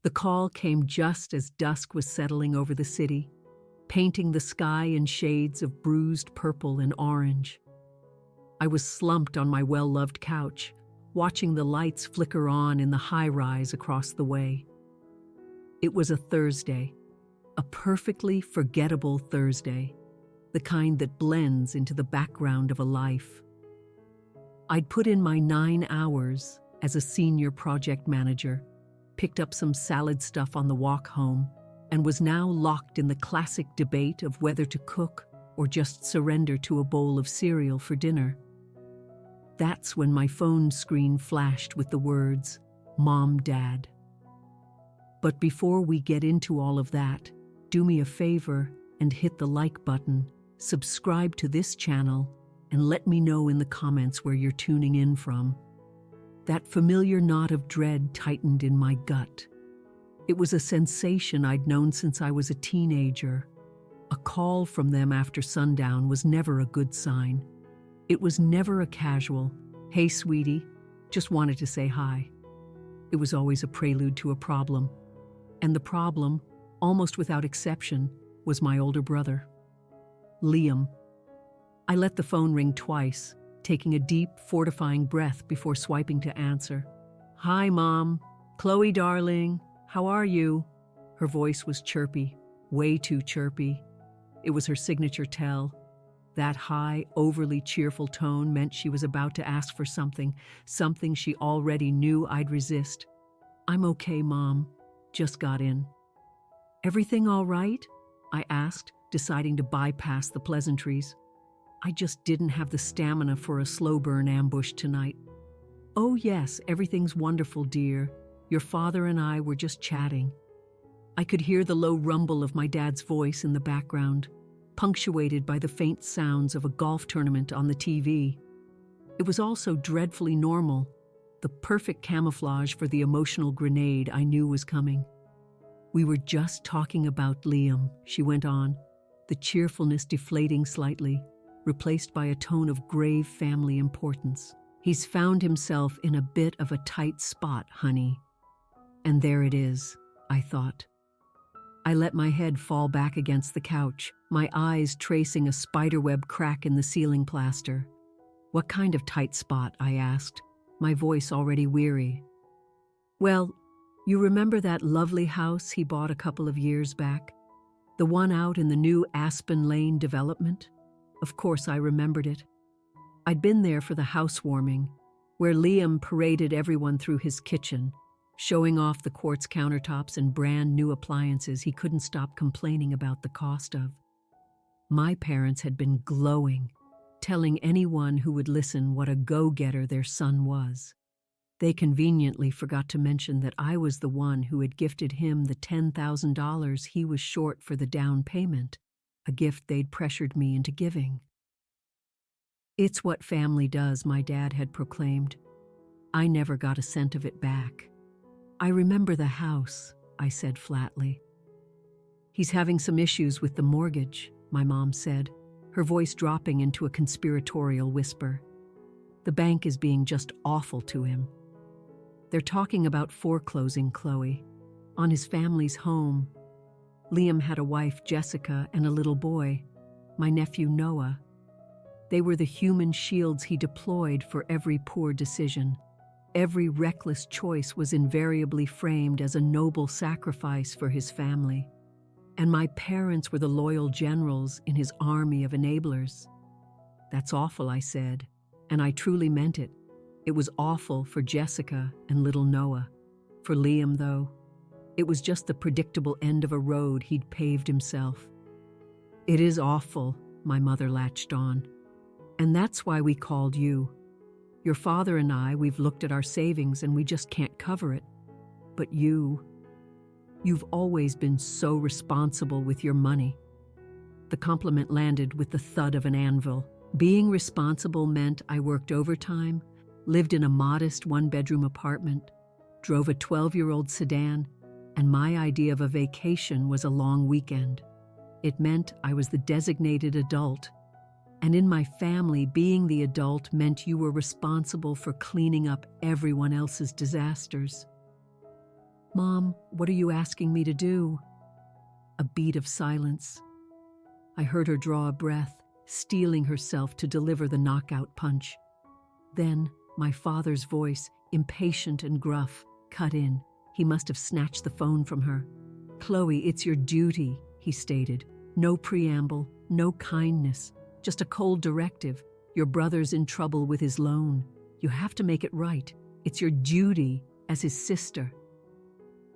The call came just as dusk was settling over the city, painting the sky in shades of bruised purple and orange. I was slumped on my well-loved couch, watching the lights flicker on in the high-rise across the way. It was a Thursday, a perfectly forgettable Thursday, the kind that blends into the background of a life. I'd put in my 9 hours as a senior project manager, picked up some salad stuff on the walk home, and was now locked in the classic debate of whether to cook or just surrender to a bowl of cereal for dinner. That's when my phone screen flashed with the words, "Mom, Dad." But before we get into all of that, do me a favor and hit the like button, subscribe to this channel, and let me know in the comments where you're tuning in from. That familiar knot of dread tightened in my gut. It was a sensation I'd known since I was a teenager. A call from them after sundown was never a good sign. It was never a casual, "Hey, sweetie, just wanted to say hi." It was always a prelude to a problem. And the problem, almost without exception, was my older brother, Liam. I let the phone ring twice, taking a deep, fortifying breath before swiping to answer. "Hi, Mom. Chloe, darling. How are you?" Her voice was chirpy, way too chirpy. It was her signature tell. That high, overly cheerful tone meant she was about to ask for something she already knew I'd resist. "I'm okay, Mom. Just got in." "Everything all right?" I asked, deciding to bypass the pleasantries. I just didn't have the stamina for a slow burn ambush tonight. "Oh yes, everything's wonderful, dear. Your father and I were just chatting." I could hear the low rumble of my dad's voice in the background, punctuated by the faint sounds of a golf tournament on the TV. It was also dreadfully normal, the perfect camouflage for the emotional grenade I knew was coming. "We were just talking about Liam," she went on, the cheerfulness deflating slightly, replaced by a tone of grave family importance. "He's found himself in a bit of a tight spot, honey." And there it is, I thought. I let my head fall back against the couch, my eyes tracing a spiderweb crack in the ceiling plaster. "What kind of tight spot?" I asked, my voice already weary. "Well, you remember that lovely house he bought a couple of years back? The one out in the new Aspen Lane development?" Of course I remembered it. I'd been there for the housewarming, where Liam paraded everyone through his kitchen, showing off the quartz countertops and brand new appliances he couldn't stop complaining about the cost of. My parents had been glowing, telling anyone who would listen what a go-getter their son was. They conveniently forgot to mention that I was the one who had gifted him the $10,000 he was short for the down payment, a gift they'd pressured me into giving. "It's what family does," my dad had proclaimed. I never got a cent of it back. "I remember the house," I said flatly. "He's having some issues with the mortgage," my mom said, her voice dropping into a conspiratorial whisper. "The bank is being just awful to him. They're talking about foreclosing, Chloe, on his family's home. Liam had a wife, Jessica, and a little boy, my nephew Noah. They were the human shields he deployed for every poor decision. Every reckless choice was invariably framed as a noble sacrifice for his family. And my parents were the loyal generals in his army of enablers." "That's awful," I said, and I truly meant it. It was awful for Jessica and little Noah. For Liam, though, it was just the predictable end of a road he'd paved himself. "It is awful," my mother latched on. "And that's why we called you. Your father and I, we've looked at our savings and we just can't cover it. But you've always been so responsible with your money." The compliment landed with the thud of an anvil. Being responsible meant I worked overtime, lived in a modest one-bedroom apartment, drove a 12-year-old sedan, and my idea of a vacation was a long weekend. It meant I was the designated adult. And in my family, being the adult meant you were responsible for cleaning up everyone else's disasters. "Mom, what are you asking me to do?" A beat of silence. I heard her draw a breath, steeling herself to deliver the knockout punch. Then, my father's voice, impatient and gruff, cut in. He must have snatched the phone from her. "Chloe, it's your duty," he stated. "No preamble, no kindness, just a cold directive. Your brother's in trouble with his loan. You have to make it right. It's your duty as his sister."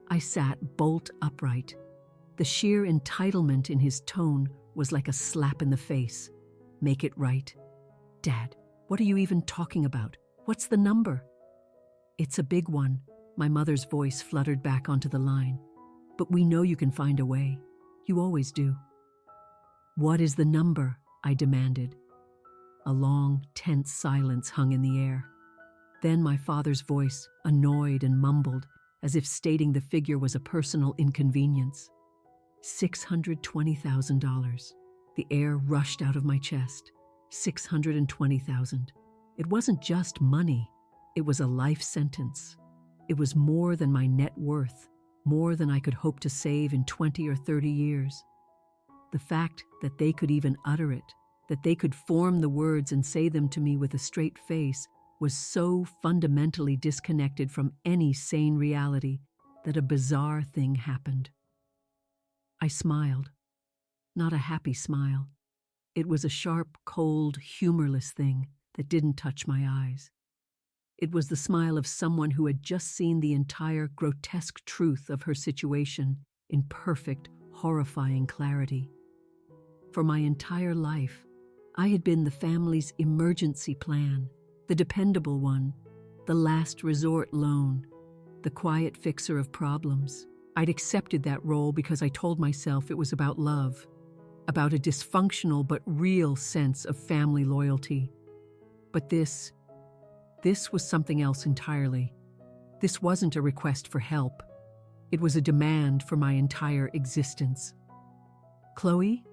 I sat bolt upright. The sheer entitlement in his tone was like a slap in the face. "Make it right? Dad, what are you even talking about? What's the number?" "It's a big one." My mother's voice fluttered back onto the line. "But we know you can find a way. You always do." "What is the number?" I demanded. A long, tense silence hung in the air. Then my father's voice, annoyed and mumbled, as if stating the figure was a personal inconvenience. $620,000. The air rushed out of my chest. 620,000. It wasn't just money. It was a life sentence. It was more than my net worth, more than I could hope to save in 20 or 30 years. The fact that they could even utter it, that they could form the words and say them to me with a straight face, was so fundamentally disconnected from any sane reality that a bizarre thing happened. I smiled. Not a happy smile. It was a sharp, cold, humorless thing that didn't touch my eyes. It was the smile of someone who had just seen the entire grotesque truth of her situation in perfect, horrifying clarity. For my entire life, I had been the family's emergency plan, the dependable one, the last resort loan, the quiet fixer of problems. I'd accepted that role because I told myself it was about love, about a dysfunctional but real sense of family loyalty. But this was something else entirely. This wasn't a request for help. It was a demand for my entire existence. "Chloe,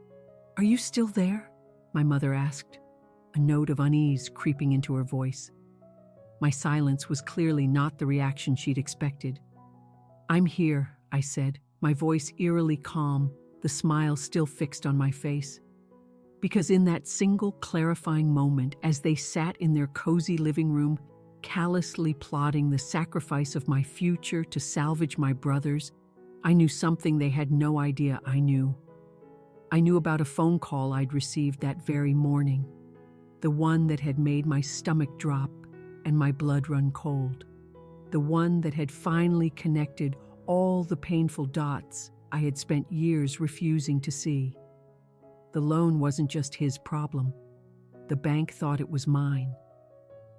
are you still there?" my mother asked, a note of unease creeping into her voice. My silence was clearly not the reaction she'd expected. "I'm here," I said, my voice eerily calm, the smile still fixed on my face. Because in that single clarifying moment, as they sat in their cozy living room, callously plotting the sacrifice of my future to salvage my brothers, I knew something they had no idea I knew. I knew about a phone call I'd received that very morning, the one that had made my stomach drop and my blood run cold, the one that had finally connected all the painful dots I had spent years refusing to see. The loan wasn't just his problem. The bank thought it was mine.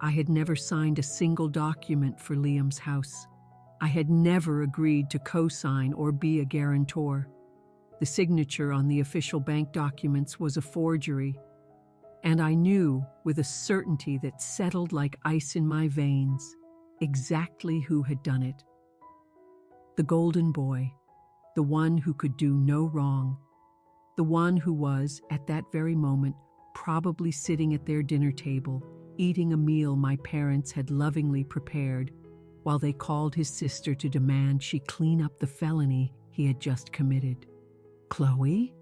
I had never signed a single document for Liam's house. I had never agreed to co-sign or be a guarantor. The signature on the official bank documents was a forgery, and I knew, with a certainty that settled like ice in my veins, exactly who had done it. The golden boy, the one who could do no wrong, the one who was, at that very moment, probably sitting at their dinner table, eating a meal my parents had lovingly prepared, while they called his sister to demand she clean up the felony he had just committed. "Chloe,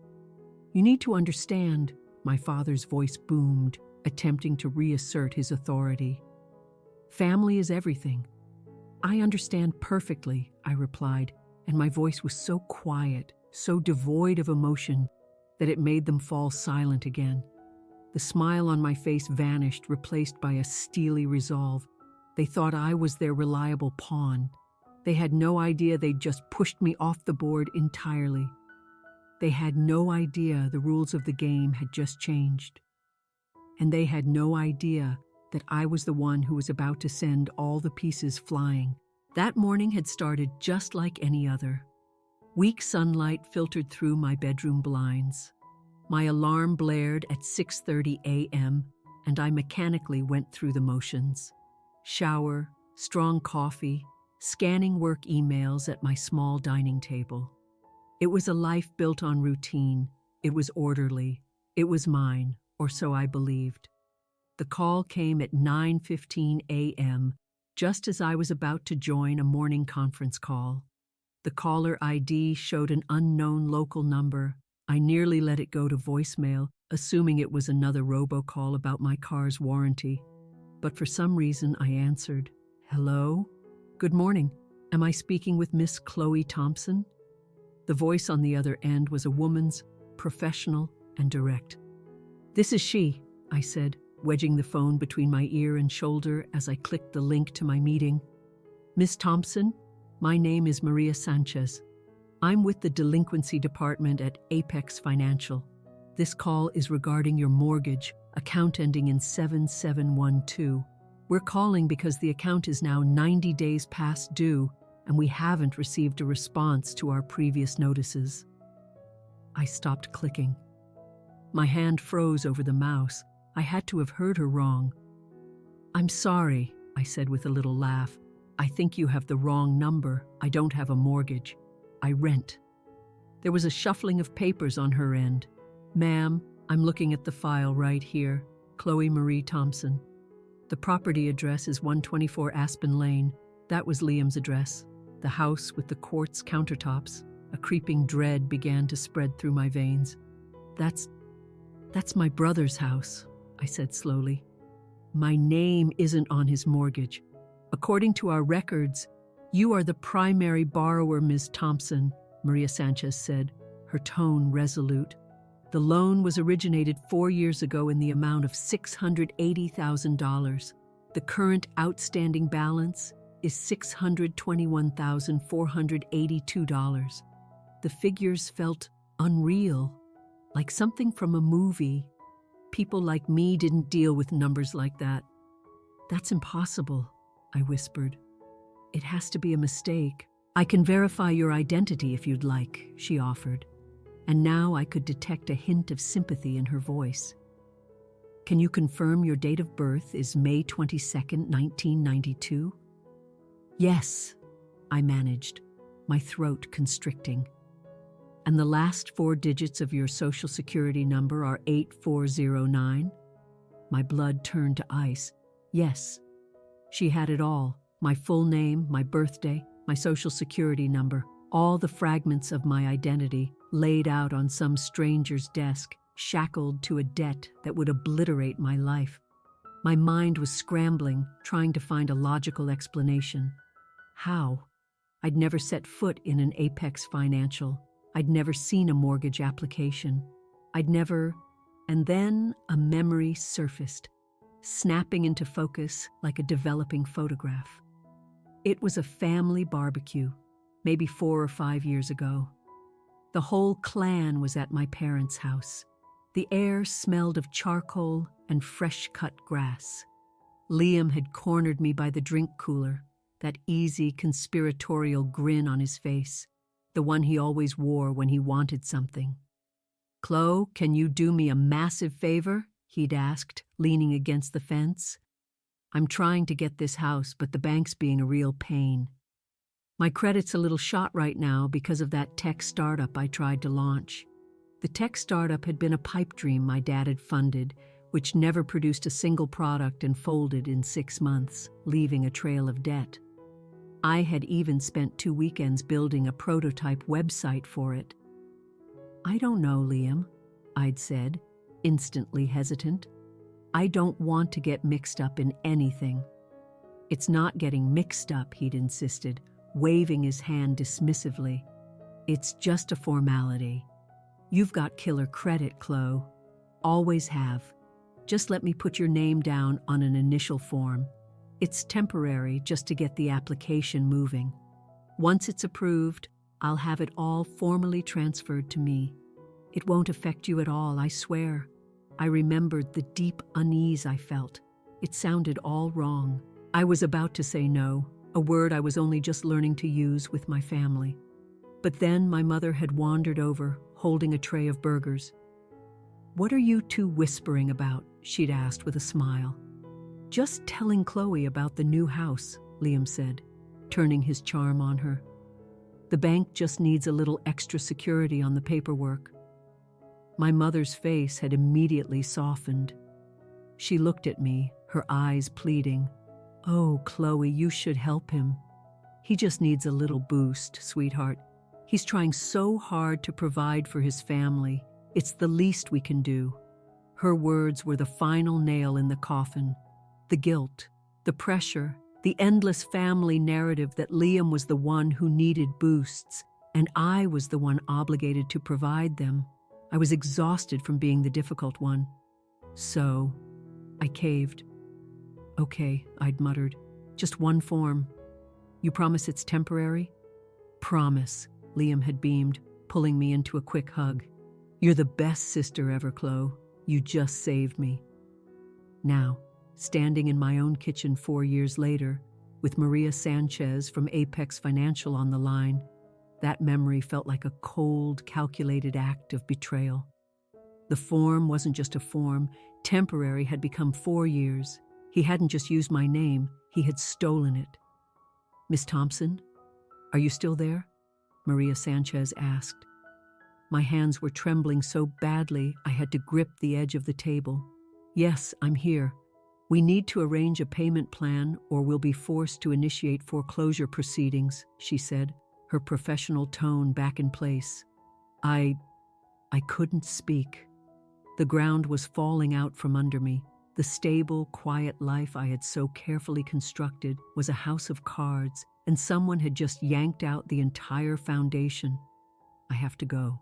you need to understand," my father's voice boomed, attempting to reassert his authority. "Family is everything." "I understand perfectly," I replied, and my voice was so quiet, so devoid of emotion, that it made them fall silent again. The smile on my face vanished, replaced by a steely resolve. They thought I was their reliable pawn. They had no idea they'd just pushed me off the board entirely. They had no idea the rules of the game had just changed. And they had no idea that I was the one who was about to send all the pieces flying. That morning had started just like any other. Weak sunlight filtered through my bedroom blinds. My alarm blared at 6:30 a.m., and I mechanically went through the motions. Shower, strong coffee, scanning work emails at my small dining table. It was a life built on routine. It was orderly. It was mine, or so I believed. The call came at 9:15 a.m., just as I was about to join a morning conference call. The caller ID showed an unknown local number. I nearly let it go to voicemail, assuming it was another robocall about my car's warranty. But for some reason, I answered. Hello? Good morning. Am I speaking with Miss Chloe Thompson? The voice on the other end was a woman's, professional and direct. This is she, I said, wedging the phone between my ear and shoulder as I clicked the link to my meeting. Miss Thompson, my name is Maria Sanchez. I'm with the delinquency department at Apex Financial. This call is regarding your mortgage, account ending in 7712. We're calling because the account is now 90 days past due, and we haven't received a response to our previous notices. I stopped clicking. My hand froze over the mouse. I had to have heard her wrong. I'm sorry, I said with a little laugh. I think you have the wrong number. I don't have a mortgage. I rent. There was a shuffling of papers on her end. Ma'am, I'm looking at the file right here. Chloe Marie Thompson. The property address is 124 Aspen Lane. That was Liam's address. The house with the quartz countertops. A creeping dread began to spread through my veins. That's my brother's house, I said slowly. My name isn't on his mortgage. According to our records, you are the primary borrower, Ms. Thompson, Maria Sanchez said, her tone resolute. The loan was originated 4 years ago in the amount of $680,000. The current outstanding balance is $621,482. The figures felt unreal, like something from a movie. People like me didn't deal with numbers like that. That's impossible, I whispered. It has to be a mistake. I can verify your identity if you'd like, she offered. And now I could detect a hint of sympathy in her voice. Can you confirm your date of birth is May 22nd, 1992? Yes, I managed, my throat constricting. And the last 4 digits of your social security number are 8409? My blood turned to ice. Yes. She had it all. My full name, my birthday, my social security number, all the fragments of my identity laid out on some stranger's desk, shackled to a debt that would obliterate my life. My mind was scrambling, trying to find a logical explanation. How? I'd never set foot in an Apex Financial. I'd never seen a mortgage application. And then a memory surfaced, snapping into focus like a developing photograph. It was a family barbecue, maybe 4 or 5 years ago. The whole clan was at my parents' house. The air smelled of charcoal and fresh-cut grass. Liam had cornered me by the drink cooler, that easy conspiratorial grin on his face, the one he always wore when he wanted something. Chloe, can you do me a massive favor? He'd asked, leaning against the fence. I'm trying to get this house, but the bank's being a real pain. My credit's a little shot right now because of that tech startup I tried to launch. The tech startup had been a pipe dream my dad had funded, which never produced a single product and folded in 6 months, leaving a trail of debt. I had even spent 2 weekends building a prototype website for it. I don't know, Liam, I'd said, instantly hesitant. I don't want to get mixed up in anything. It's not getting mixed up, he'd insisted, waving his hand dismissively. It's just a formality. You've got killer credit, Chloe. Always have. Just let me put your name down on an initial form. It's temporary just to get the application moving. Once it's approved, I'll have it all formally transferred to me. It won't affect you at all, I swear. I remembered the deep unease I felt. It sounded all wrong. I was about to say no, a word I was only just learning to use with my family. But then my mother had wandered over, holding a tray of burgers. What are you two whispering about? She'd asked with a smile. Just telling Chloe about the new house, Liam said, turning his charm on her. The bank just needs a little extra security on the paperwork. My mother's face had immediately softened. She looked at me, her eyes pleading. Oh, Chloe, you should help him. He just needs a little boost, sweetheart. He's trying so hard to provide for his family. It's the least we can do." Her words were the final nail in the coffin. The guilt, the pressure, the endless family narrative that Liam was the one who needed boosts, and I was the one obligated to provide them. I was exhausted from being the difficult one. So, I caved. "Okay," I'd muttered. "Just one form. You promise it's temporary?" "Promise," Liam had beamed, pulling me into a quick hug. "You're the best sister ever, Chloe. You just saved me." Now, standing in my own kitchen 4 years later, with Maria Sanchez from Apex Financial on the line, that memory felt like a cold, calculated act of betrayal. The form wasn't just a form. Temporary had become 4 years. He hadn't just used my name, he had stolen it. "Miss Thompson, are you still there?" Maria Sanchez asked. My hands were trembling so badly I had to grip the edge of the table. "Yes, I'm here. We need to arrange a payment plan or we'll be forced to initiate foreclosure proceedings," she said, her professional tone back in place. I couldn't speak. The ground was falling out from under me. The stable, quiet life I had so carefully constructed was a house of cards, and someone had just yanked out the entire foundation. "I have to go."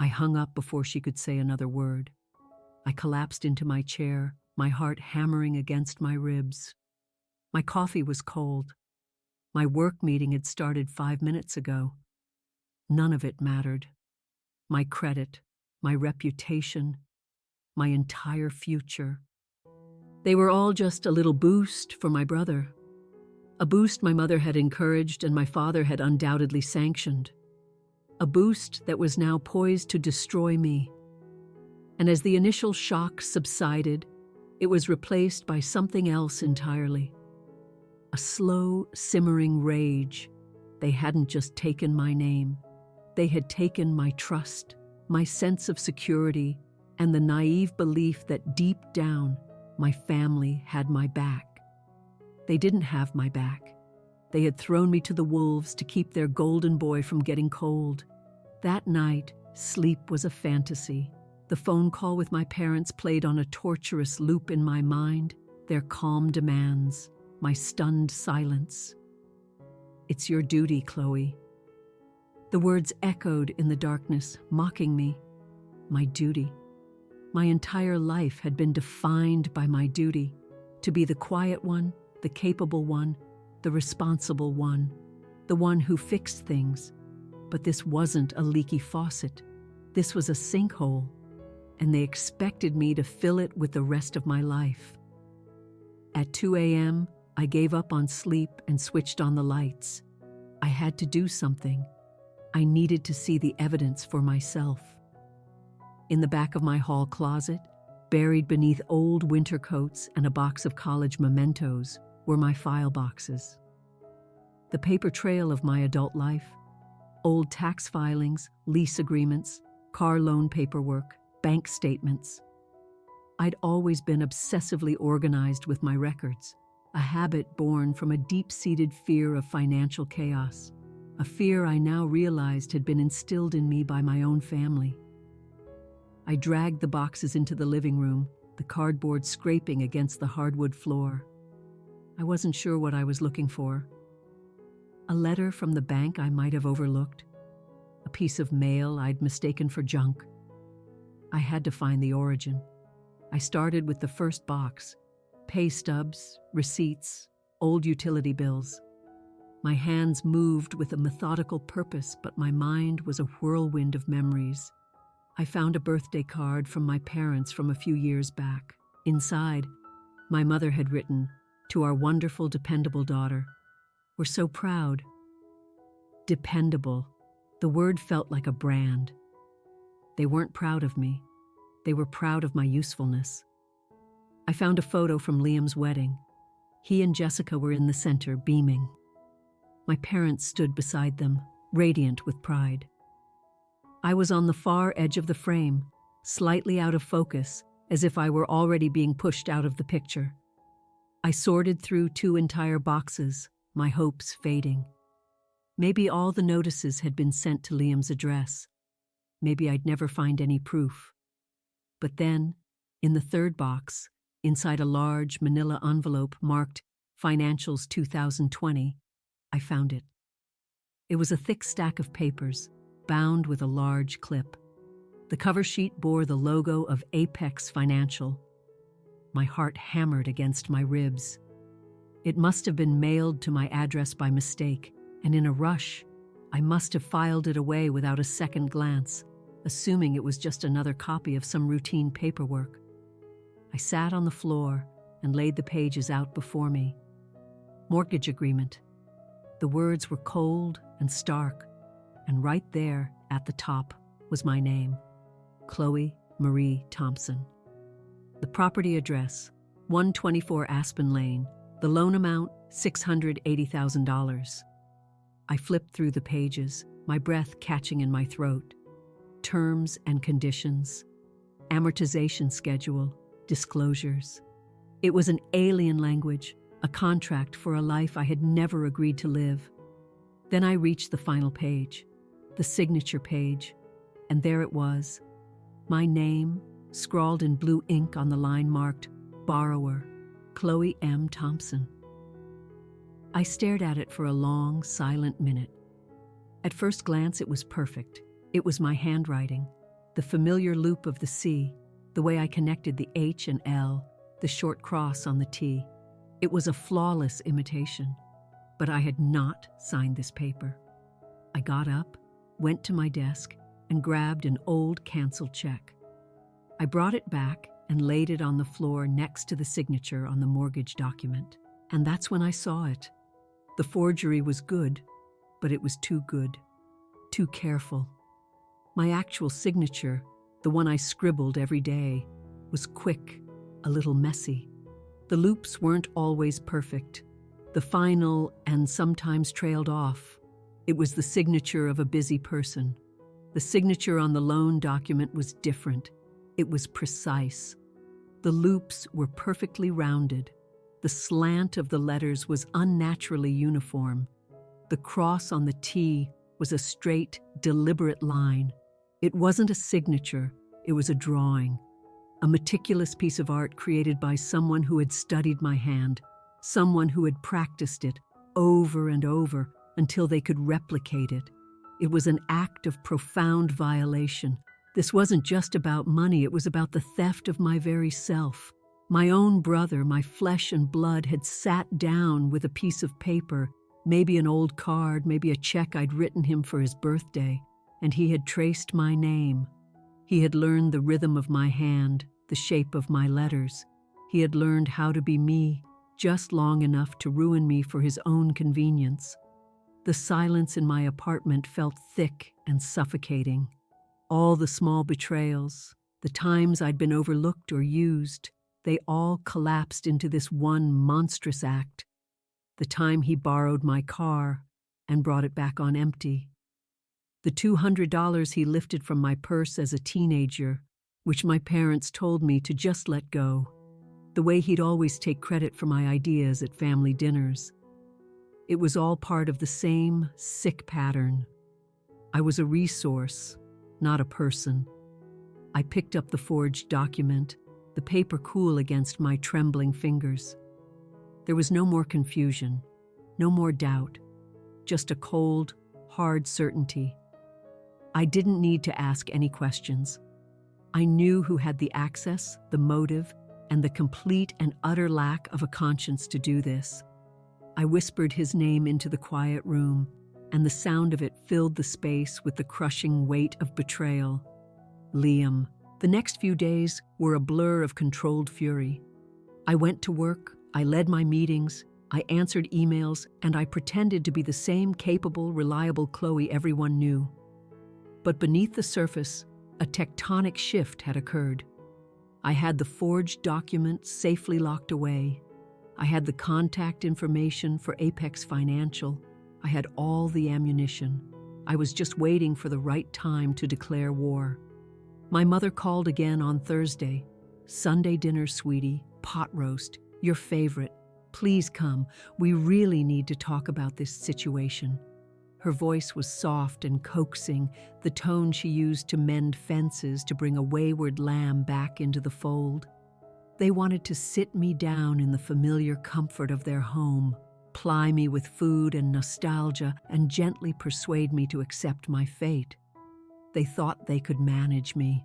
I hung up before she could say another word. I collapsed into my chair, my heart hammering against my ribs. My coffee was cold. My work meeting had started 5 minutes ago. None of it mattered. My credit, my reputation, my entire future. They were all just a little boost for my brother. A boost my mother had encouraged and my father had undoubtedly sanctioned. A boost that was now poised to destroy me. And as the initial shock subsided, it was replaced by something else entirely. A slow, simmering rage. They hadn't just taken my name. They had taken my trust, my sense of security, and the naive belief that deep down, my family had my back. They didn't have my back. They had thrown me to the wolves to keep their golden boy from getting cold. That night, sleep was a fantasy. The phone call with my parents played on a torturous loop in my mind, their calm demands, my stunned silence. "It's your duty, Chloe." The words echoed in the darkness, mocking me. My duty. My entire life had been defined by my duty, to be the quiet one, the capable one, the responsible one, the one who fixed things. But this wasn't a leaky faucet. This was a sinkhole, and they expected me to fill it with the rest of my life. At 2 a.m., I gave up on sleep and switched on the lights. I had to do something. I needed to see the evidence for myself. In the back of my hall closet, buried beneath old winter coats and a box of college mementos, were my file boxes. The paper trail of my adult life, old tax filings, lease agreements, car loan paperwork, bank statements. I'd always been obsessively organized with my records, a habit born from a deep-seated fear of financial chaos, a fear I now realized had been instilled in me by my own family. I dragged the boxes into the living room, the cardboard scraping against the hardwood floor. I wasn't sure what I was looking for. A letter from the bank I might have overlooked. A piece of mail I'd mistaken for junk. I had to find the origin. I started with the first box. Pay stubs, receipts, old utility bills. My hands moved with a methodical purpose, but my mind was a whirlwind of memories. I found a birthday card from my parents from a few years back. Inside, my mother had written, "To our wonderful, dependable daughter. We're so proud." Dependable. The word felt like a brand. They weren't proud of me. They were proud of my usefulness. I found a photo from Liam's wedding. He and Jessica were in the center, beaming. My parents stood beside them, radiant with pride. I was on the far edge of the frame, slightly out of focus, as if I were already being pushed out of the picture. I sorted through 2 entire boxes, my hopes fading. Maybe all the notices had been sent to Liam's address. Maybe I'd never find any proof. But then, in the third box, inside a large manila envelope marked Financials 2020, I found it. It was a thick stack of papers, bound with a large clip. The cover sheet bore the logo of Apex Financial. My heart hammered against my ribs. It must have been mailed to my address by mistake, and in a rush, I must have filed it away without a second glance, assuming it was just another copy of some routine paperwork. I sat on the floor and laid the pages out before me. Mortgage agreement. The words were cold and stark, and right there at the top was my name, Chloe Marie Thompson. The property address, 124 Aspen Lane. The loan amount, $680,000. I flipped through the pages, my breath catching in my throat. Terms and conditions, amortization schedule, disclosures. It was an alien language, a contract for a life I had never agreed to live. Then I reached the final page, the signature page, and there it was, my name, scrawled in blue ink on the line marked Borrower, Chloe M. Thompson. I stared at it for a long, silent minute. At first glance, it was perfect. It was my handwriting, the familiar loop of the C, the way I connected the H and L, the short cross on the T. It was a flawless imitation, but I had not signed this paper. I got up, went to my desk, and grabbed an old canceled check. I brought it back and laid it on the floor next to the signature on the mortgage document. And that's when I saw it. The forgery was good, but it was too good, too careful. My actual signature, the one I scribbled every day, was quick, a little messy. The loops weren't always perfect. The final and sometimes trailed off. It was the signature of a busy person. The signature on the loan document was different. It was precise. The loops were perfectly rounded. The slant of the letters was unnaturally uniform. The cross on the T was a straight, deliberate line. It wasn't a signature, it was a drawing. A meticulous piece of art created by someone who had studied my hand, someone who had practiced it over and over until they could replicate it. It was an act of profound violation. This wasn't just about money, it was about the theft of my very self. My own brother, my flesh and blood, had sat down with a piece of paper, maybe an old card, maybe a check I'd written him for his birthday, and he had traced my name. He had learned the rhythm of my hand, the shape of my letters. He had learned how to be me, just long enough to ruin me for his own convenience. The silence in my apartment felt thick and suffocating. All the small betrayals, the times I'd been overlooked or used, they all collapsed into this one monstrous act. The time he borrowed my car and brought it back on empty. The $200 he lifted from my purse as a teenager, which my parents told me to just let go. The way he'd always take credit for my ideas at family dinners. It was all part of the same sick pattern. I was a resource, not a person. I picked up the forged document, the paper cool against my trembling fingers. There was no more confusion, no more doubt, just a cold, hard certainty. I didn't need to ask any questions. I knew who had the access, the motive, and the complete and utter lack of a conscience to do this. I whispered his name into the quiet room, and the sound of it filled the space with the crushing weight of betrayal. Liam. The next few days were a blur of controlled fury. I went to work, I led my meetings, I answered emails, and I pretended to be the same capable, reliable Chloe everyone knew. But beneath the surface, a tectonic shift had occurred. I had the forged document safely locked away. I had the contact information for Apex Financial. I had all the ammunition. I was just waiting for the right time to declare war. My mother called again on Thursday. Sunday dinner, sweetie, pot roast, your favorite. Please come. We really need to talk about this situation." Her voice was soft and coaxing, the tone she used to mend fences to bring a wayward lamb back into the fold. They wanted to sit me down in the familiar comfort of their home, ply me with food and nostalgia, and gently persuade me to accept my fate. They thought they could manage me.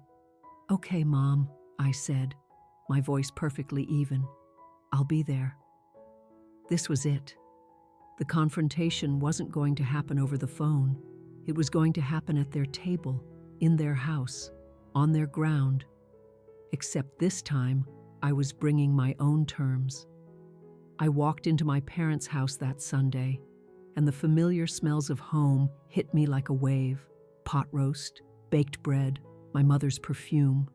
"Okay, Mom," I said, my voice perfectly even. "I'll be there." This was it. The confrontation wasn't going to happen over the phone. It was going to happen at their table, in their house, on their ground. Except this time, I was bringing my own terms. I walked into my parents' house that Sunday, and the familiar smells of home hit me like a wave. Pot roast, baked bread, my mother's perfume.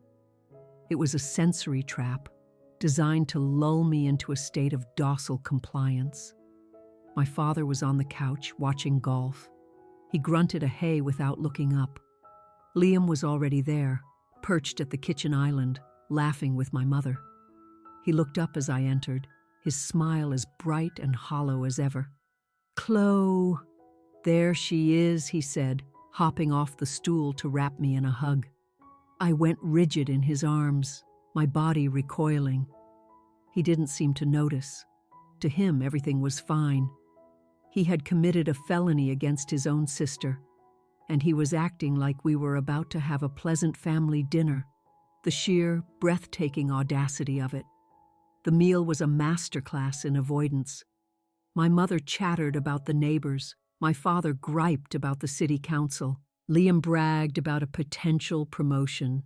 It was a sensory trap, designed to lull me into a state of docile compliance. My father was on the couch, watching golf. He grunted a hey without looking up. Liam was already there, perched at the kitchen island, laughing with my mother. He looked up as I entered, his smile as bright and hollow as ever. "Chloe, there she is," he said, hopping off the stool to wrap me in a hug. I went rigid in his arms, my body recoiling. He didn't seem to notice. To him, everything was fine. He had committed a felony against his own sister, and he was acting like we were about to have a pleasant family dinner. The sheer, breathtaking audacity of it. The meal was a masterclass in avoidance. My mother chattered about the neighbors. My father griped about the city council. Liam bragged about a potential promotion.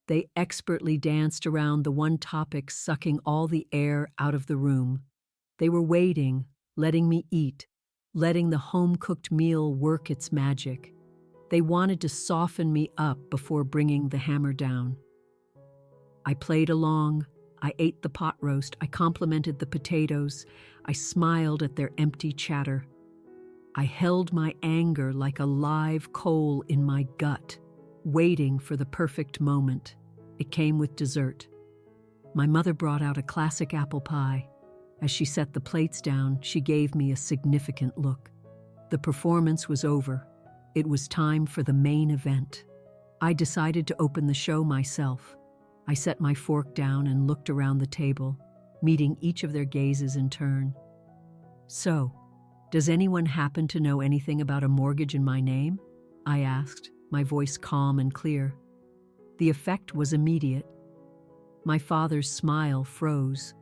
They expertly danced around the one topic, sucking all the air out of the room. They were waiting, letting me eat, letting the home-cooked meal work its magic. They wanted to soften me up before bringing the hammer down. I played along. I ate the pot roast. I complimented the potatoes. I smiled at their empty chatter. I held my anger like a live coal in my gut, waiting for the perfect moment. It came with dessert. My mother brought out a classic apple pie. As she set the plates down, she gave me a significant look. The performance was over. It was time for the main event. I decided to open the show myself. I set my fork down and looked around the table, meeting each of their gazes in turn. "So, does anyone happen to know anything about a mortgage in my name?" I asked, my voice calm and clear. The effect was immediate. My father's smile froze.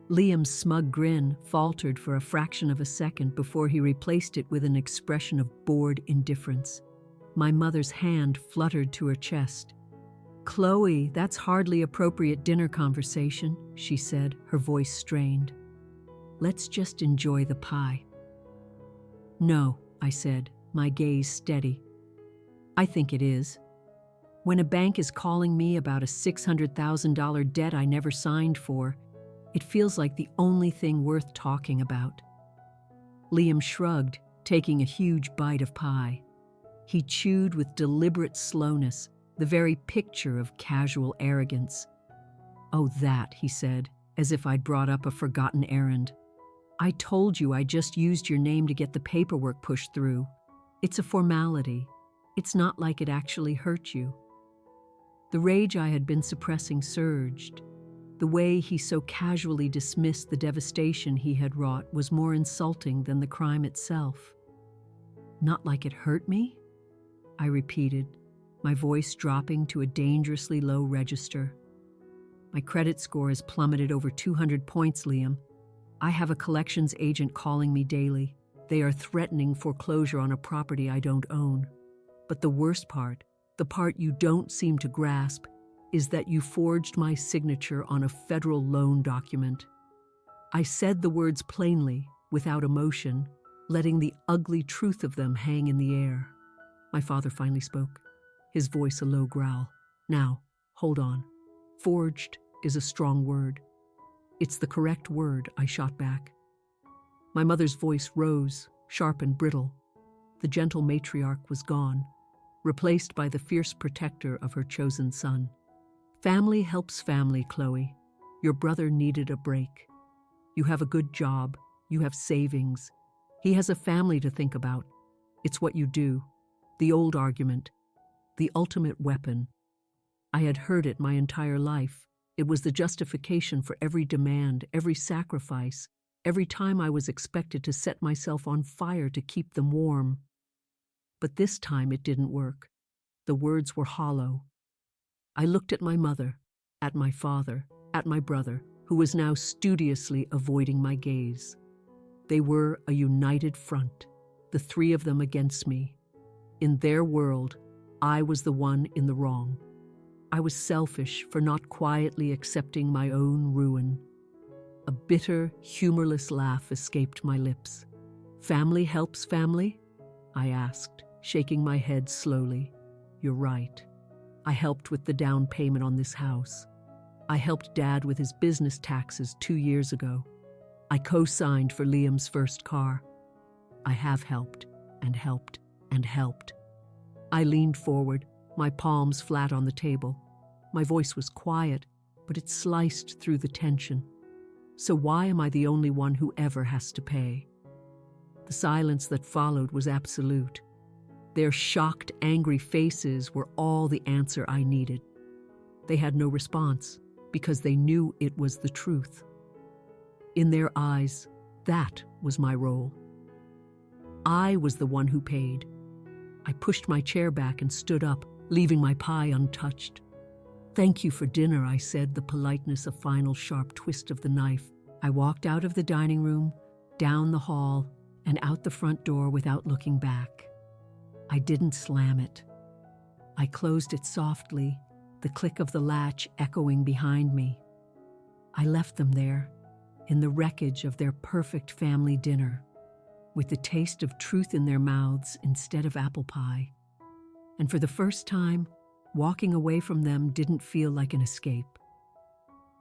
Liam's smug grin faltered for a fraction of a second before he replaced it with an expression of bored indifference. My mother's hand fluttered to her chest. "Chloe, that's hardly appropriate dinner conversation," she said, her voice strained. "Let's just enjoy the pie." "No," I said, my gaze steady. "I think it is. When a bank is calling me about a $600,000 debt I never signed for, it feels like the only thing worth talking about." Liam shrugged, taking a huge bite of pie. He chewed with deliberate slowness, the very picture of casual arrogance. "Oh, that," he said, as if I'd brought up a forgotten errand. "I told you I just used your name to get the paperwork pushed through. It's a formality. It's not like it actually hurt you." The rage I had been suppressing surged. The way he so casually dismissed the devastation he had wrought was more insulting than the crime itself. "Not like it hurt me?" I repeated, my voice dropping to a dangerously low register. "My credit score has plummeted over 200 points, Liam. I have a collections agent calling me daily. They are threatening foreclosure on a property I don't own. But the worst part, the part you don't seem to grasp, is that you forged my signature on a federal loan document." I said the words plainly, without emotion, letting the ugly truth of them hang in the air. My father finally spoke, his voice a low growl. "Now, hold on. Forged is a strong word." "It's the correct word," I shot back. My mother's voice rose, sharp and brittle. The gentle matriarch was gone, replaced by the fierce protector of her chosen son. "Family helps family, Chloe. Your brother needed a break." You have a good job. You have savings. He has a family to think about. It's what you do. The old argument. The ultimate weapon. I had heard it my entire life. It was the justification for every demand, every sacrifice, every time I was expected to set myself on fire to keep them warm. But this time it didn't work. The words were hollow. I looked at my mother, at my father, at my brother, who was now studiously avoiding my gaze. They were a united front, the three of them against me. In their world, I was the one in the wrong. I was selfish for not quietly accepting my own ruin. A bitter, humorless laugh escaped my lips. "Family helps family?" I asked, shaking my head slowly. "You're right. I helped with the down payment on this house. I helped Dad with his business taxes 2 years ago. I co-signed for Liam's first car. I have helped, and helped, and helped." I leaned forward, my palms flat on the table. My voice was quiet, but it sliced through the tension. So why am I the only one who ever has to pay? The silence that followed was absolute. Their shocked, angry faces were all the answer I needed. They had no response, because they knew it was the truth. In their eyes, that was my role. I was the one who paid. I pushed my chair back and stood up, leaving my pie untouched. "Thank you for dinner," I said, the politeness a final sharp twist of the knife. I walked out of the dining room, down the hall, and out the front door without looking back. I didn't slam it. I closed it softly, the click of the latch echoing behind me. I left them there, in the wreckage of their perfect family dinner, with the taste of truth in their mouths instead of apple pie. And for the first time, walking away from them didn't feel like an escape.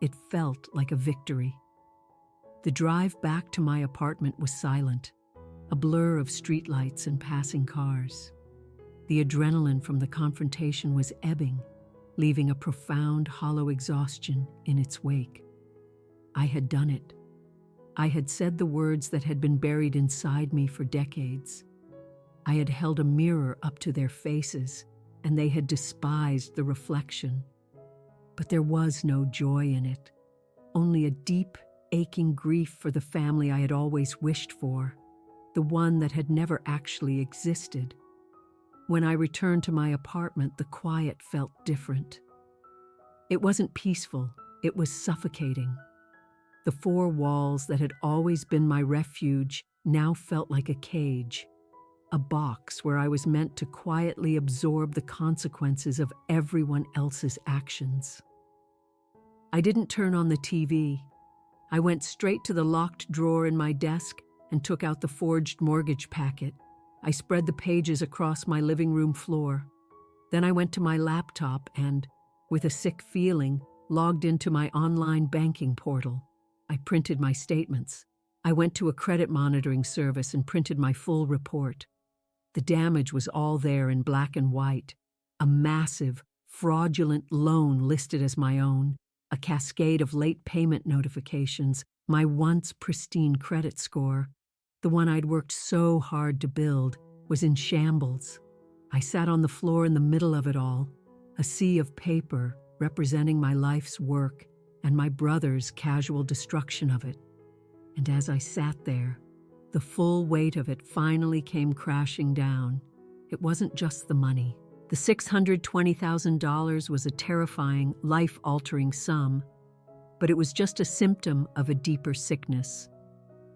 It felt like a victory. The drive back to my apartment was silent, a blur of streetlights and passing cars. The adrenaline from the confrontation was ebbing, leaving a profound, hollow exhaustion in its wake. I had done it. I had said the words that had been buried inside me for decades. I had held a mirror up to their faces, and they had despised the reflection. But there was no joy in it, only a deep, aching grief for the family I had always wished for, the one that had never actually existed. When I returned to my apartment, the quiet felt different. It wasn't peaceful, it was suffocating. The four walls that had always been my refuge now felt like a cage, a box where I was meant to quietly absorb the consequences of everyone else's actions. I didn't turn on the TV. I went straight to the locked drawer in my desk and took out the forged mortgage packet. I spread the pages across my living room floor. Then I went to my laptop and, with a sick feeling, logged into my online banking portal. I printed my statements. I went to a credit monitoring service and printed my full report. The damage was all there in black and white. A massive, fraudulent loan listed as my own, a cascade of late payment notifications, my once pristine credit score, the one I'd worked so hard to build, was in shambles. I sat on the floor in the middle of it all, a sea of paper representing my life's work and my brother's casual destruction of it. And as I sat there, the full weight of it finally came crashing down. It wasn't just the money. The $620,000 was a terrifying, life-altering sum, but it was just a symptom of a deeper sickness.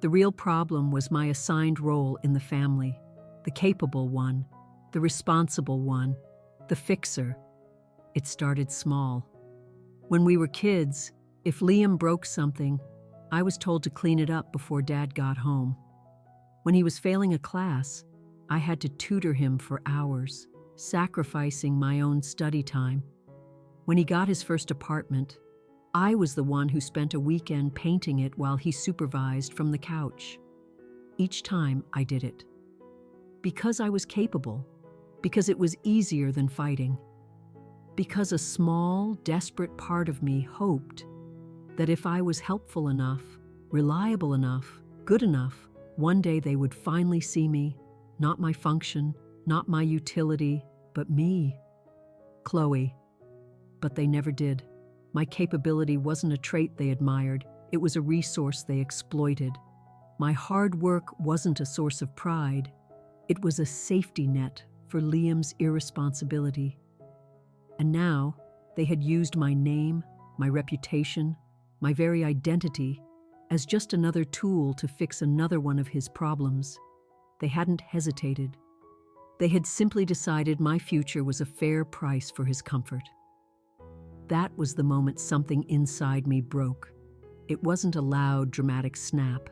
The real problem was my assigned role in the family, the capable one, the responsible one, the fixer. It started small. When we were kids, if Liam broke something, I was told to clean it up before Dad got home. When he was failing a class, I had to tutor him for hours, sacrificing my own study time. When he got his first apartment, I was the one who spent a weekend painting it while he supervised from the couch. Each time I did it. Because I was capable, because it was easier than fighting, because a small, desperate part of me hoped that if I was helpful enough, reliable enough, good enough. One day they would finally see me, not my function, not my utility, but me, Chloe. But they never did. My capability wasn't a trait they admired, it was a resource they exploited. My hard work wasn't a source of pride, it was a safety net for Liam's irresponsibility. And now, they had used my name, my reputation, my very identity as just another tool to fix another one of his problems. They hadn't hesitated. They had simply decided my future was a fair price for his comfort. That was the moment something inside me broke. It wasn't a loud, dramatic snap.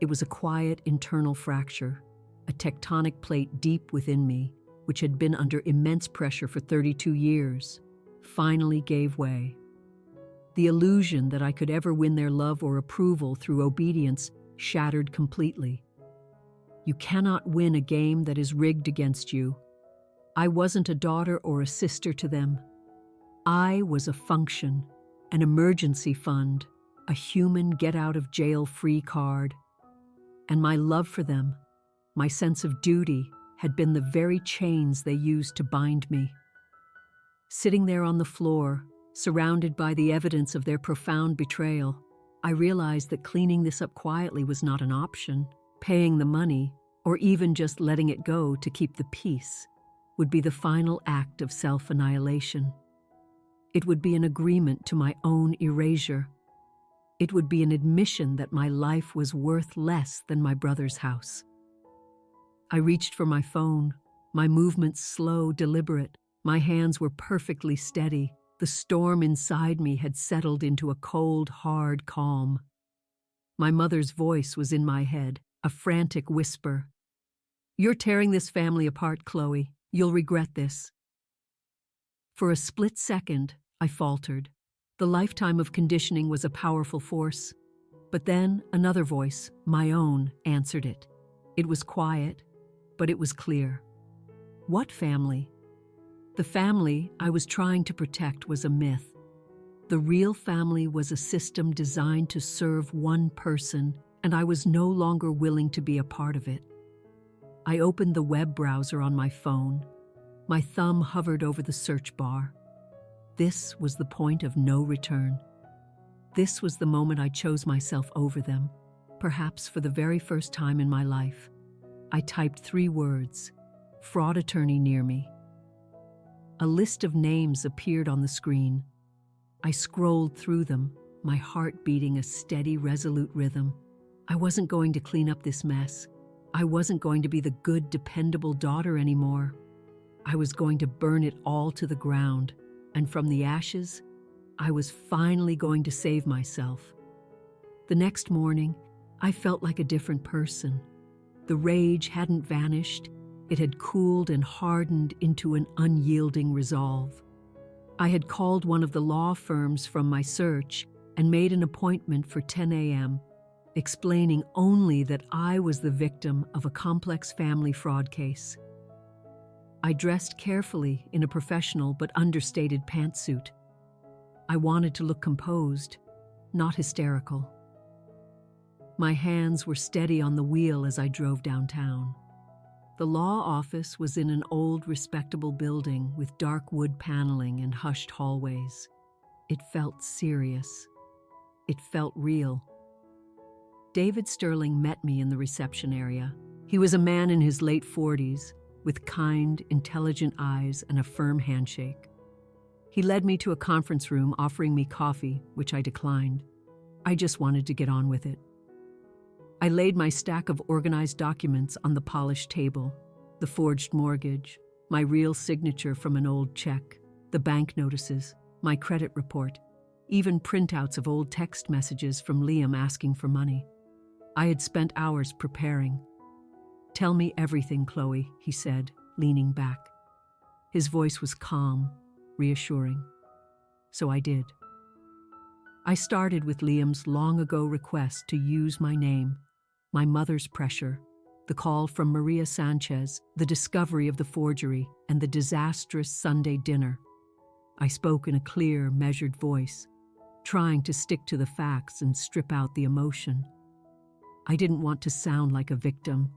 It was a quiet, internal fracture, a tectonic plate deep within me, which had been under immense pressure for 32 years, finally gave way. The illusion that I could ever win their love or approval through obedience shattered completely. You cannot win a game that is rigged against you. I wasn't a daughter or a sister to them. I was a function, an emergency fund, a human get-out-of-jail-free card. And my love for them, my sense of duty, had been the very chains they used to bind me. Sitting there on the floor, surrounded by the evidence of their profound betrayal, I realized that cleaning this up quietly was not an option. Paying the money, or even just letting it go to keep the peace, would be the final act of self-annihilation. It would be an agreement to my own erasure. It would be an admission that my life was worth less than my brother's house. I reached for my phone, my movements slow, deliberate. My hands were perfectly steady. The storm inside me had settled into a cold, hard calm. My mother's voice was in my head, a frantic whisper. "You're tearing this family apart, Chloe. You'll regret this." For a split second, I faltered. The lifetime of conditioning was a powerful force. But then another voice, my own, answered it. It was quiet, but it was clear. What family? The family I was trying to protect was a myth. The real family was a system designed to serve one person, and I was no longer willing to be a part of it. I opened the web browser on my phone. My thumb hovered over the search bar. This was the point of no return. This was the moment I chose myself over them, perhaps for the very first time in my life. I typed 3 words, fraud attorney near me. A list of names appeared on the screen. I scrolled through them, my heart beating a steady, resolute rhythm. I wasn't going to clean up this mess. I wasn't going to be the good, dependable daughter anymore. I was going to burn it all to the ground, and from the ashes, I was finally going to save myself. The next morning, I felt like a different person. The rage hadn't vanished. It had cooled and hardened into an unyielding resolve. I had called one of the law firms from my search and made an appointment for 10 a.m., explaining only that I was the victim of a complex family fraud case. I dressed carefully in a professional but understated pantsuit. I wanted to look composed, not hysterical. My hands were steady on the wheel as I drove downtown. The law office was in an old, respectable building with dark wood paneling and hushed hallways. It felt serious. It felt real. David Sterling met me in the reception area. He was a man in his late 40s, with kind, intelligent eyes and a firm handshake. He led me to a conference room offering me coffee, which I declined. I just wanted to get on with it. I laid my stack of organized documents on the polished table, the forged mortgage, my real signature from an old check, the bank notices, my credit report, even printouts of old text messages from Liam asking for money. I had spent hours preparing. "Tell me everything, Chloe," he said, leaning back. His voice was calm, reassuring. So I did. I started with Liam's long-ago request to use my name, my mother's pressure, the call from Maria Sanchez, the discovery of the forgery, and the disastrous Sunday dinner. I spoke in a clear, measured voice. trying to stick to the facts and strip out the emotion. I didn't want to sound like a victim.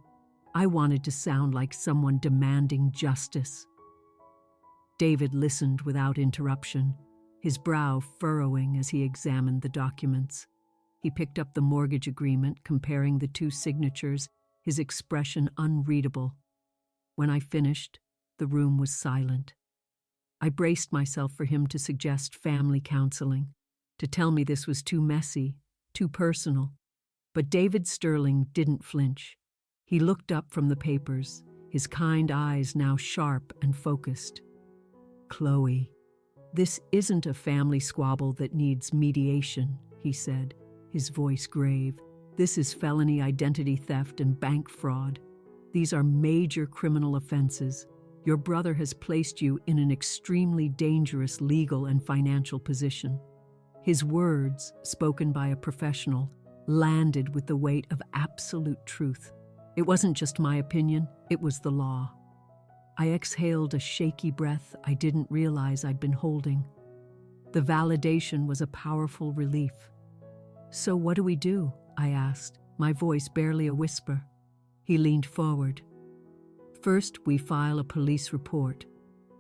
I wanted to sound like someone demanding justice. David listened without interruption, his brow furrowing as he examined the documents. He picked up the mortgage agreement, comparing the two signatures, his expression unreadable. When I finished, the room was silent. I braced myself for him to suggest family counseling, to tell me this was too messy, too personal. But David Sterling didn't flinch. He looked up from the papers, his kind eyes now sharp and focused. "Chloe, this isn't a family squabble that needs mediation," he said, his voice grave. "This is felony identity theft and bank fraud. These are major criminal offenses. Your brother has placed you in an extremely dangerous legal and financial position." His words, spoken by a professional, landed with the weight of absolute truth. It wasn't just my opinion, it was the law. I exhaled a shaky breath I didn't realize I'd been holding. The validation was a powerful relief. "So what do we do?" I asked, my voice barely a whisper. He leaned forward. "First, we file a police report.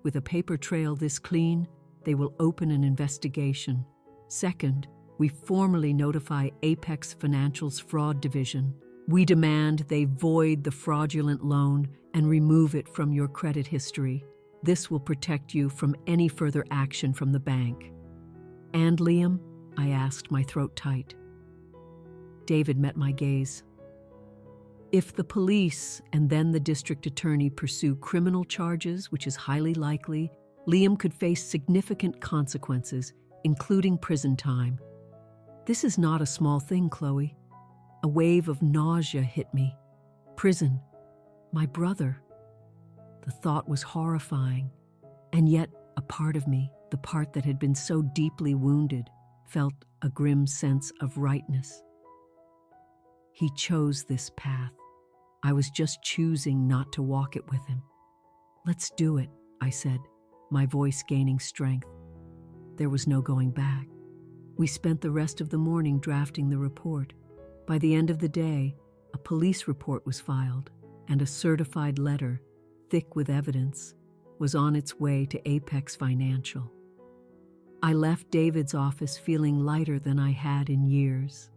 With a paper trail this clean, they will open an investigation. Second, we formally notify Apex Financial's fraud division. We demand they void the fraudulent loan and remove it from your credit history. This will protect you from any further action from the bank." "And Liam?" I asked, my throat tight. David met my gaze. "If the police and then the district attorney pursue criminal charges, which is highly likely, Liam could face significant consequences, including prison time." "This is not a small thing, Chloe." A wave of nausea hit me. Prison. My brother. The thought was horrifying, and yet a part of me, the part that had been so deeply wounded, felt a grim sense of rightness. He chose this path. I was just choosing not to walk it with him. "Let's do it," I said, my voice gaining strength. There was no going back. We spent the rest of the morning drafting the report. By the end of the day, a police report was filed, and a certified letter, thick with evidence, was on its way to Apex Financial. I left David's office feeling lighter than I had in years.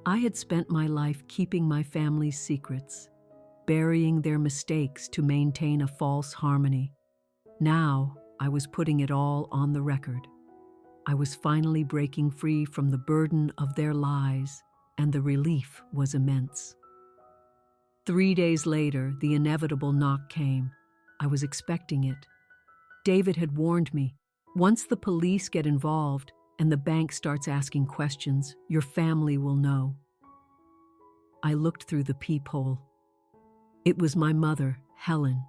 I had spent my life keeping my family's secrets, burying their mistakes to maintain a false harmony. Now, I was putting it all on the record. I was finally breaking free from the burden of their lies, and the relief was immense. 3 days later, the inevitable knock came. I was expecting it. David had warned me, once the police get involved and the bank starts asking questions, your family will know. I looked through the peephole. It was my mother, Helen.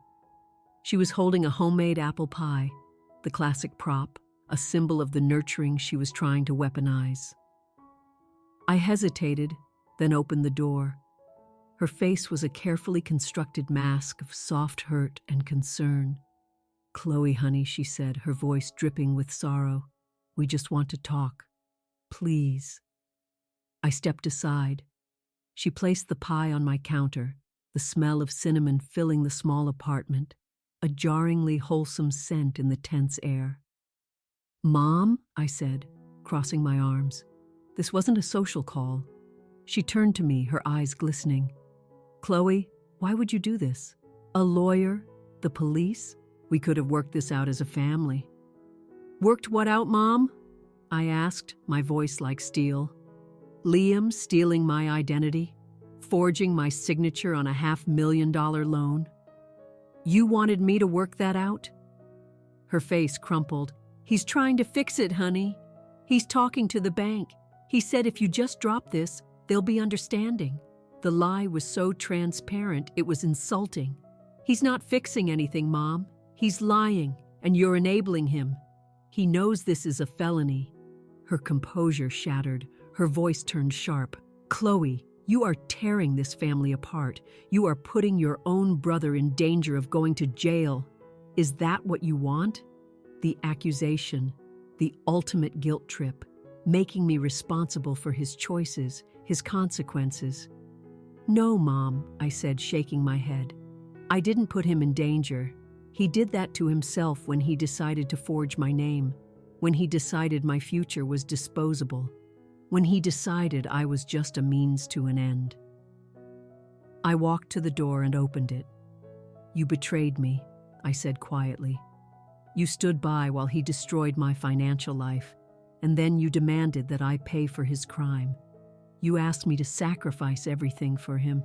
She was holding a homemade apple pie, the classic prop, a symbol of the nurturing she was trying to weaponize. I hesitated, then opened the door. Her face was a carefully constructed mask of soft hurt and concern. "Chloe, honey," she said, her voice dripping with sorrow. "We just want to talk. Please." I stepped aside. She placed the pie on my counter, the smell of cinnamon filling the small apartment, a jarringly wholesome scent in the tense air. "Mom," I said, crossing my arms. This wasn't a social call. She turned to me, her eyes glistening. "Chloe, why would you do this? A lawyer? The police? We could have worked this out as a family." "Worked what out, Mom?" I asked, my voice like steel. "Liam stealing my identity, forging my signature on a $500,000 loan. You wanted me to work that out?" Her face crumpled. "He's trying to fix it, honey. He's talking to the bank. He said if you just drop this, they'll be understanding." The lie was so transparent, it was insulting. "He's not fixing anything, Mom. He's lying, and you're enabling him. He knows this is a felony." Her composure shattered. Her voice turned sharp. "Chloe, you are tearing this family apart. You are putting your own brother in danger of going to jail. Is that what you want?" The accusation, the ultimate guilt trip, making me responsible for his choices, his consequences. "No, Mom," I said, shaking my head. "I didn't put him in danger. He did that to himself when he decided to forge my name, when he decided my future was disposable, when he decided I was just a means to an end." I walked to the door and opened it. "You betrayed me," I said quietly. "You stood by while he destroyed my financial life, and then you demanded that I pay for his crime. You asked me to sacrifice everything for him."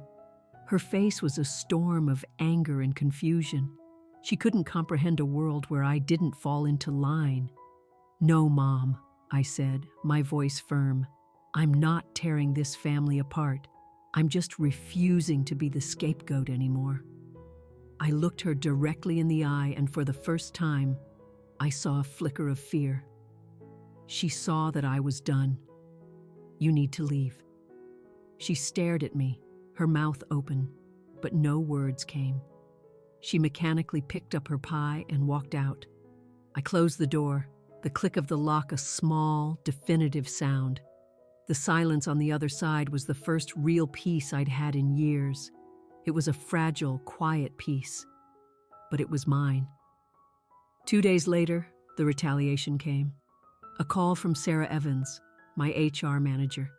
Her face was a storm of anger and confusion. She couldn't comprehend a world where I didn't fall into line. "No, Mom," I said, my voice firm. "I'm not tearing this family apart. I'm just refusing to be the scapegoat anymore." I looked her directly in the eye, and for the first time, I saw a flicker of fear. She saw that I was done. "You need to leave." She stared at me, her mouth open, but no words came. She mechanically picked up her pie and walked out. I closed the door, the click of the lock a small, definitive sound. The silence on the other side was the first real peace I'd had in years. It was a fragile, quiet peace, but it was mine. 2 days later, the retaliation came. A call from Sarah Evans, my HR manager.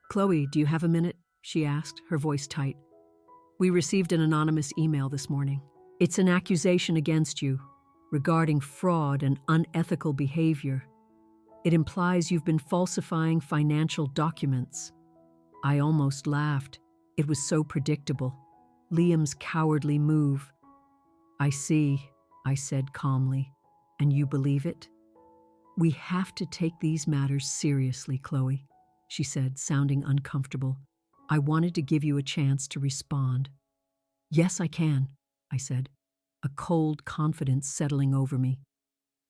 "Chloe, do you have a minute?" she asked, her voice tight. "We received an anonymous email this morning. It's an accusation against you regarding fraud and unethical behavior. It implies you've been falsifying financial documents." I almost laughed. It was so predictable. Liam's cowardly move. "I see," I said calmly. "And you believe it?" "We have to take these matters seriously, Chloe," she said, sounding uncomfortable. "I wanted to give you a chance to respond." "Yes, I can," I said, a cold confidence settling over me.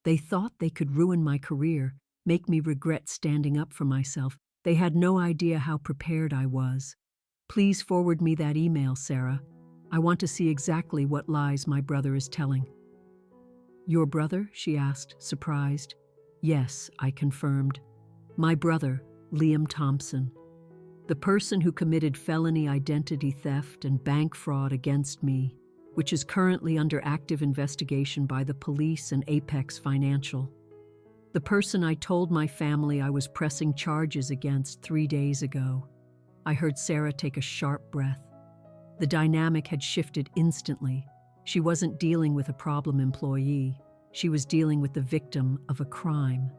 They thought they could ruin my career, make me regret standing up for myself. They had no idea how prepared I was. "Please forward me that email, Sarah. I want to see exactly what lies my brother is telling." "Your brother?" she asked, surprised. "Yes," I confirmed. "My brother, Liam Thompson. The person who committed felony identity theft and bank fraud against me, which is currently under active investigation by the police and Apex Financial. The person I told my family I was pressing charges against 3 days ago." I heard Sarah take a sharp breath. The dynamic had shifted instantly. She wasn't dealing with a problem employee. She was dealing with the victim of a crime.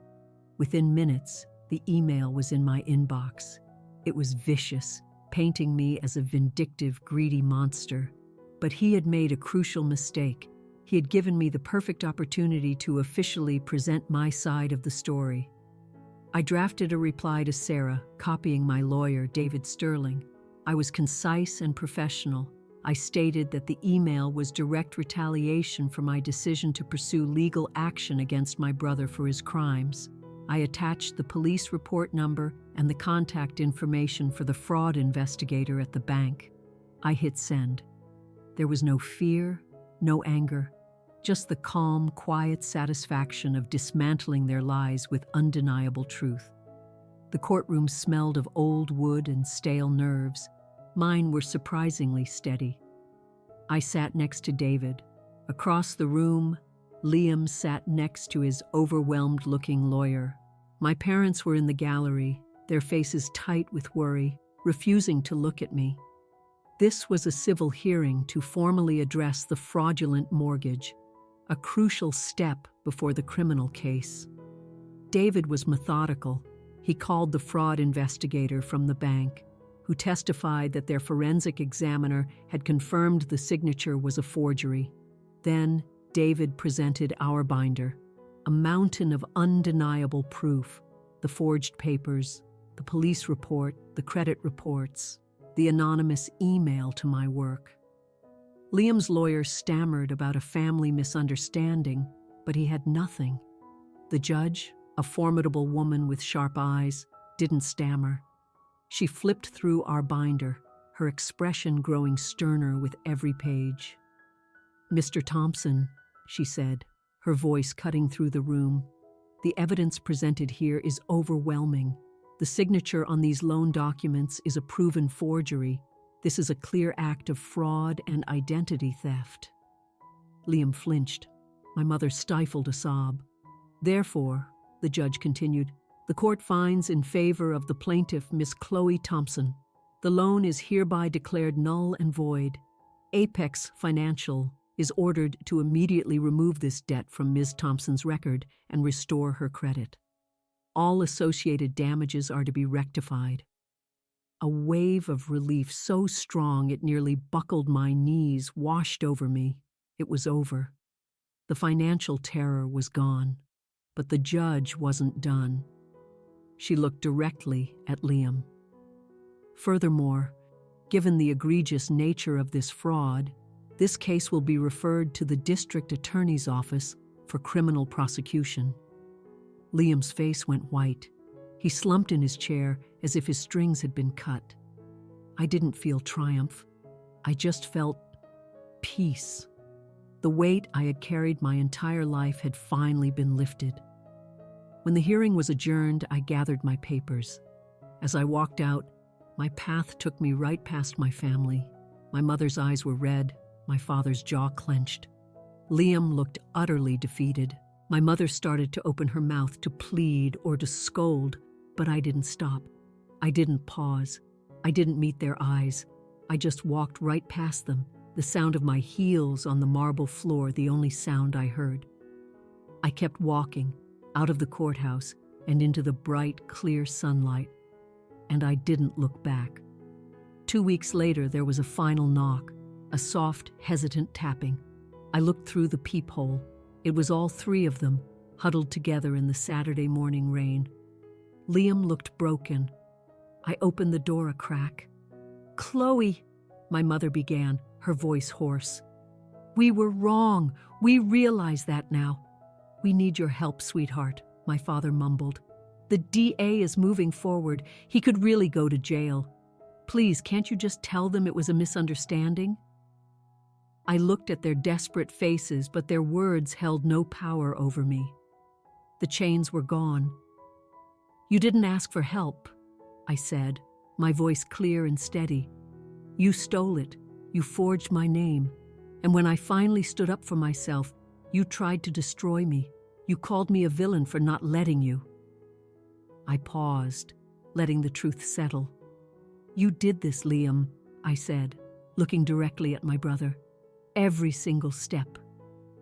Within minutes, the email was in my inbox. It was vicious, painting me as a vindictive, greedy monster. But he had made a crucial mistake. He had given me the perfect opportunity to officially present my side of the story. I drafted a reply to Sarah, copying my lawyer, David Sterling. I was concise and professional. I stated that the email was direct retaliation for my decision to pursue legal action against my brother for his crimes. I attached the police report number and the contact information for the fraud investigator at the bank. I hit send. There was no fear, no anger, just the calm, quiet satisfaction of dismantling their lies with undeniable truth. The courtroom smelled of old wood and stale nerves. Mine were surprisingly steady. I sat next to David. Across the room, Liam sat next to his overwhelmed-looking lawyer. My parents were in the gallery, their faces tight with worry, refusing to look at me. This was a civil hearing to formally address the fraudulent mortgage, a crucial step before the criminal case. David was methodical. He called the fraud investigator from the bank, who testified that their forensic examiner had confirmed the signature was a forgery. Then, David presented our binder, a mountain of undeniable proof: the forged papers, the police report, the credit reports, the anonymous email to my work. Liam's lawyer stammered about a family misunderstanding, but he had nothing. The judge, a formidable woman with sharp eyes, didn't stammer. She flipped through our binder, her expression growing sterner with every page. "Mr. Thompson," she said, her voice cutting through the room, The evidence presented here is overwhelming. The signature on these loan documents is a proven forgery. This is a clear act of fraud and identity theft. Liam flinched. My mother stifled a sob. Therefore, the judge continued, the court finds in favor of the plaintiff, Miss Chloe Thompson. The loan is hereby declared null and void. Apex Financial is ordered to immediately remove this debt from Ms. Thompson's record and restore her credit. All associated damages are to be rectified. A wave of relief so strong it nearly buckled my knees washed over me. It was over. The financial terror was gone, but the judge wasn't done. She looked directly at Liam. Furthermore, given the egregious nature of this fraud, this case will be referred to the district attorney's office for criminal prosecution. Liam's face went white. He slumped in his chair as if his strings had been cut. I didn't feel triumph. I just felt peace. The weight I had carried my entire life had finally been lifted. When the hearing was adjourned, I gathered my papers. As I walked out, my path took me right past my family. My mother's eyes were red, my father's jaw clenched. Liam looked utterly defeated. My mother started to open her mouth to plead or to scold, but I didn't stop. I didn't pause. I didn't meet their eyes. I just walked right past them, the sound of my heels on the marble floor the only sound I heard. I kept walking, out of the courthouse and into the bright, clear sunlight, and I didn't look back. 2 weeks later, there was a final knock, a soft, hesitant tapping. I looked through the peephole. It was all three of them, huddled together in the Saturday morning rain. Liam looked broken. I opened the door a crack. "Chloe," my mother began, her voice hoarse. "We were wrong. We realize that now." "We need your help, sweetheart," my father mumbled. "The DA is moving forward. He could really go to jail. Please, can't you just tell them it was a misunderstanding?" I looked at their desperate faces, but their words held no power over me. The chains were gone. "You didn't ask for help," I said, my voice clear and steady. "You stole it. You forged my name. And when I finally stood up for myself, you tried to destroy me. You called me a villain for not letting you." I paused, letting the truth settle. "You did this, Liam," I said, looking directly at my brother. "Every single step.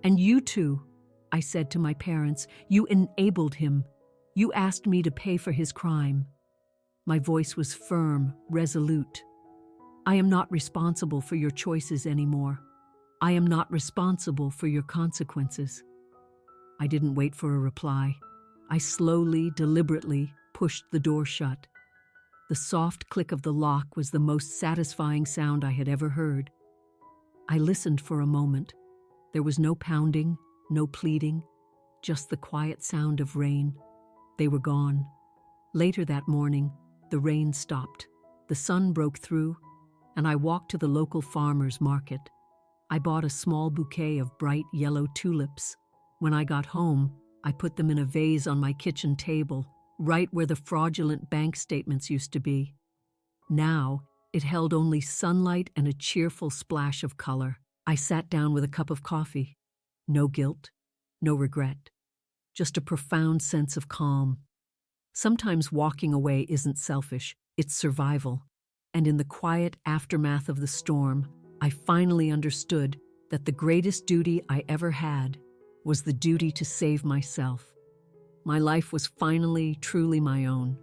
And you too," I said to my parents. "You enabled him. You asked me to pay for his crime." My voice was firm, resolute. "I am not responsible for your choices anymore. I am not responsible for your consequences." I didn't wait for a reply. I slowly, deliberately pushed the door shut. The soft click of the lock was the most satisfying sound I had ever heard. I listened for a moment. There was no pounding, no pleading, just the quiet sound of rain. They were gone. Later that morning, the rain stopped. The sun broke through, and I walked to the local farmer's market. I bought a small bouquet of bright yellow tulips. When I got home, I put them in a vase on my kitchen table, right where the fraudulent bank statements used to be. Now, it held only sunlight and a cheerful splash of color. I sat down with a cup of coffee. No guilt, no regret, just a profound sense of calm. Sometimes walking away isn't selfish, it's survival. And in the quiet aftermath of the storm, I finally understood that the greatest duty I ever had was the duty to save myself. My life was finally truly my own.